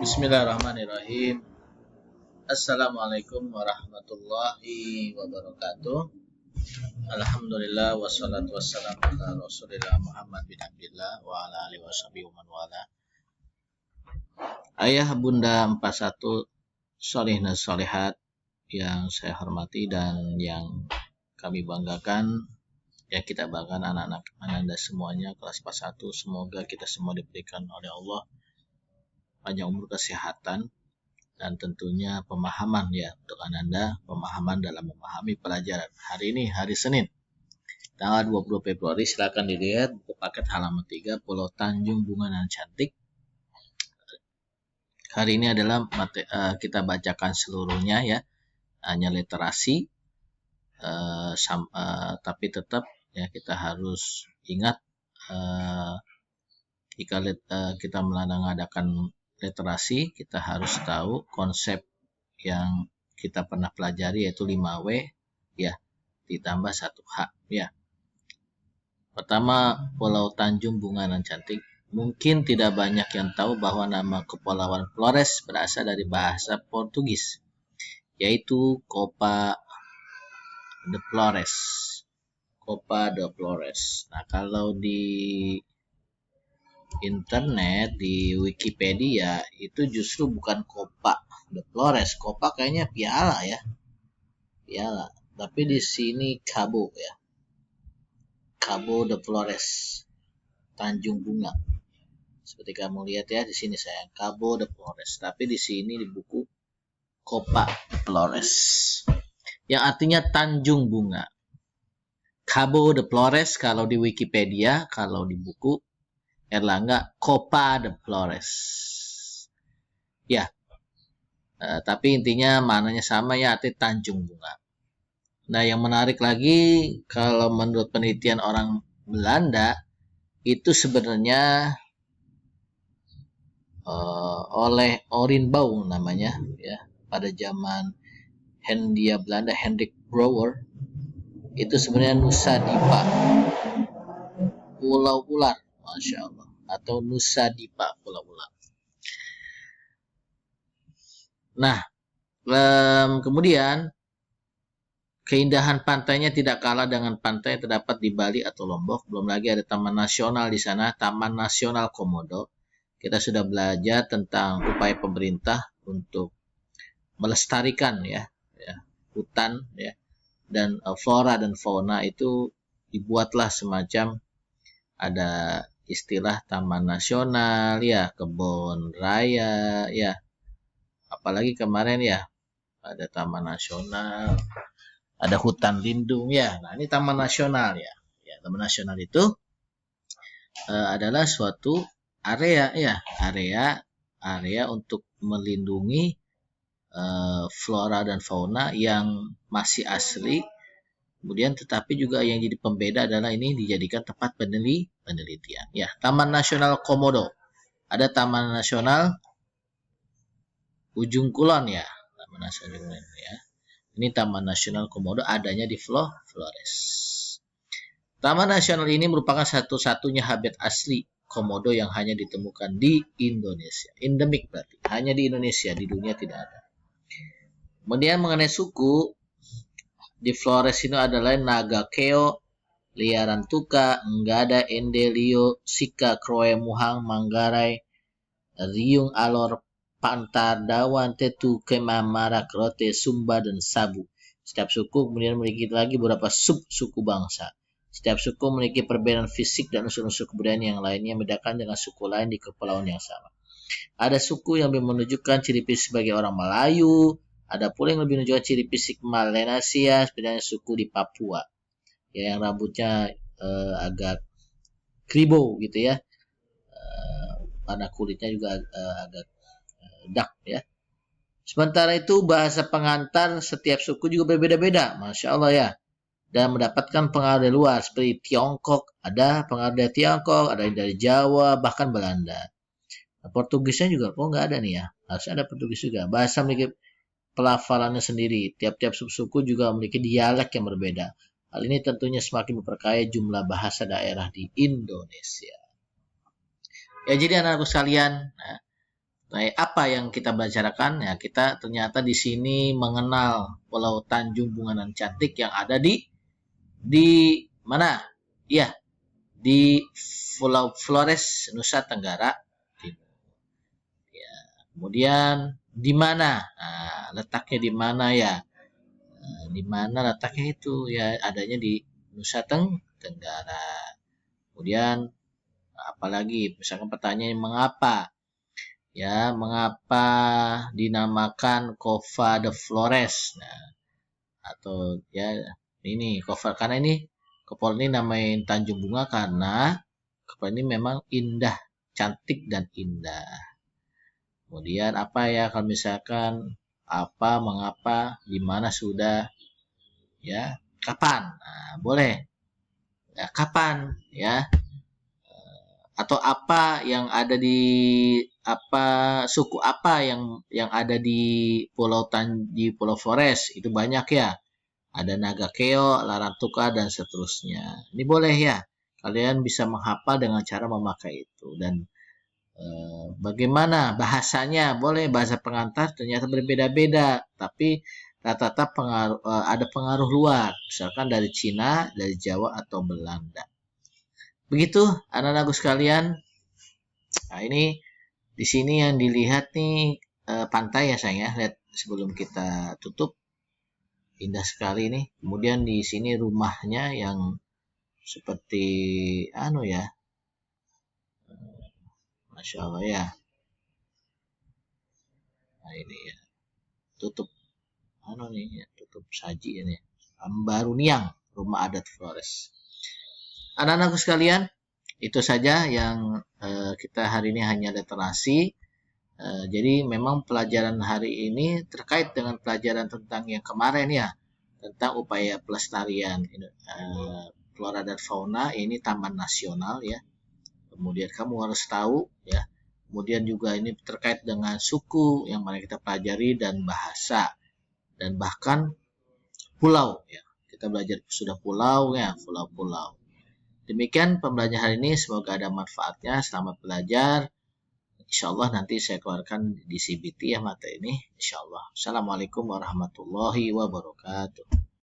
Bismillahirrahmanirrahim. Assalamualaikum warahmatullahi wabarakatuh. Alhamdulillah wassalatu wassalamu ala Rasulillah Muhammad bin Abdillah wa ala alihi washabihi wa man wala. Ayah bunda 41 solih dan solihat yang saya hormati dan yang kami banggakan, yang kita banggakan anak-anak Anda semuanya kelas 41, semoga kita semua diberikan oleh Allah panjang umur, kesehatan, dan tentunya pemahaman ya untuk Anda, pemahaman dalam memahami pelajaran. Hari ini hari Senin, tanggal 20 Februari, silakan dilihat buku paket halaman 3, Pulau Tanjung Bunga Nan Cantik. Hari ini adalah kita bacakan seluruhnya ya, hanya literasi, tapi tetap ya kita harus ingat jika kita mengadakan literasi, kita harus tahu konsep yang kita pernah pelajari, yaitu 5W ya, ditambah 1H ya. Pertama, Pulau Tanjung Bunga Nan Cantik. Mungkin tidak banyak yang tahu bahwa nama Kepulauan Flores berasal dari bahasa Portugis, yaitu Copa de Flores. Copa de Flores. Nah, kalau di internet, di Wikipedia, itu justru bukan Copa de Flores. Copa kayaknya piala ya, piala. Tapi di sini Cabo ya, Cabo de Flores, Tanjung Bunga. Seperti kamu lihat ya di sini saya Cabo de Flores. Tapi di sini di buku Copa Flores, yang artinya Tanjung Bunga. Cabo de Flores kalau di Wikipedia, kalau di buku Erlangga Copa de Flores. Ya, tapi intinya maknanya sama ya, arti Tanjung Bunga. Nah, yang menarik lagi, kalau menurut penelitian orang Belanda, itu sebenarnya oleh Orinbouw namanya ya, pada zaman Hindia Belanda, Hendrik Brouwer, itu sebenarnya Nusa Dipa, Pulau Ular, Masya Allah, atau Nusa Dipa, Pulau Ular. Nah, kemudian keindahan pantainya tidak kalah dengan pantai yang terdapat di Bali atau Lombok. Belum lagi ada taman nasional di sana, Taman Nasional Komodo. Kita sudah belajar tentang upaya pemerintah untuk melestarikan ya hutan ya, dan flora dan fauna itu dibuatlah semacam ada istilah taman nasional ya, kebun raya ya, apalagi kemarin ya ada taman nasional, ada hutan lindung ya. Nah, ini taman nasional ya. Taman nasional itu adalah suatu area ya, area untuk melindungi flora dan fauna yang masih asli. Kemudian tetapi juga yang jadi pembeda adalah ini dijadikan tempat penelitian. Ya, Taman Nasional Komodo. Ada Taman Nasional Ujung Kulon ya, Taman Nasional ya. Ini Taman Nasional Komodo adanya di Flores. Taman nasional ini merupakan satu-satunya habitat asli komodo yang hanya ditemukan di Indonesia. Endemik berarti, hanya di Indonesia, di dunia tidak ada. Kemudian mengenai suku, di Flores ini adalah Naga Keo, Liarantuka, Enggada, Ende, Lio, Sika, Kroe, Muhang, Manggarai, Riung, Alor, Pantar, Dawan, Tetu, Kema, Marak, Rote, Sumba, dan Sabu. Setiap suku kemudian memiliki lagi beberapa sub-suku bangsa. Setiap suku memiliki perbedaan fisik dan unsur-unsur kebudayaan yang lainnya membedakan dengan suku lain di kepulauan yang sama. Ada suku yang lebih menunjukkan ciri fisik sebagai orang Melayu, ada pula yang lebih menunjukkan ciri fisik Melanesia, sebenarnya suku di Papua, ya, yang rambutnya agak kribo gitu ya, warna kulitnya juga agak dark ya. Sementara itu bahasa pengantar setiap suku juga berbeda-beda, Masya Allah ya, dan mendapatkan pengaruh dari luar seperti Tiongkok, ada pengaruh dari Tiongkok, ada dari Jawa, bahkan Belanda. Nah, Portugisnya juga nggak ada nih ya, harus ada Portugis juga. Bahasa memiliki pelafalannya sendiri, tiap-tiap suku juga memiliki dialek yang berbeda. Hal ini tentunya semakin memperkaya jumlah bahasa daerah di Indonesia. Ya, jadi anak-anakku sekalian, Nah, apa yang kita bicarakan? Ya, kita ternyata di sini mengenal Pulau Tanjung Bunga Nan Cantik yang ada di mana? Ya, di Pulau Flores, Nusa Tenggara Timur. Ya, kemudian di mana? Nah, letaknya di mana ya? Nah, di mana letaknya itu? Ya, adanya di Nusa Tenggara. Kemudian apalagi misalkan pertanyaan mengapa? Ya, mengapa dinamakan Cova de Flores? Nah, atau ya ini Cova karena ini Kepulauan ini namain Tanjung Bunga karena kepulauan ini memang indah, cantik dan indah. Kemudian apa ya kalau misalkan apa, mengapa, di mana sudah, ya, kapan? Nah, boleh. Ya, kapan ya? Atau apa yang ada di apa suku apa yang ada di Pulau Flores itu banyak ya. Ada Naga Keo, Larantuka dan seterusnya. Ini boleh ya. Kalian bisa menghafal dengan cara memakai itu dan bagaimana bahasanya? Boleh bahasa pengantar ternyata berbeda-beda, tapi rata-rata ada pengaruh luar, misalkan dari Cina, dari Jawa atau Belanda. Begitu anak-anakku sekalian. Nah, ini di sini yang dilihat nih pantai ya sayang ya. Lihat sebelum kita tutup. Indah sekali nih. Kemudian di sini rumahnya yang seperti anu ya. Masya Allah ya. Nah ini ya. Tutup anu nih ya. Tutup saji ini. Ambaruniang, rumah adat Flores. Anak-anakku sekalian, itu saja yang kita hari ini hanya literasi. Jadi memang pelajaran hari ini terkait dengan pelajaran tentang yang kemarin ya, tentang upaya pelestarian flora dan fauna ini taman nasional ya. Kemudian kamu harus tahu ya. Kemudian juga ini terkait dengan suku yang mana kita pelajari dan bahasa dan bahkan pulau ya. Kita belajar sudah pulau ya, pulau-pulau. Demikian pembelajaran hari ini, semoga ada manfaatnya. Selamat belajar. Insyaallah nanti saya keluarkan di CBT ya materi ini. Insyaallah. Assalamualaikum warahmatullahi wabarakatuh.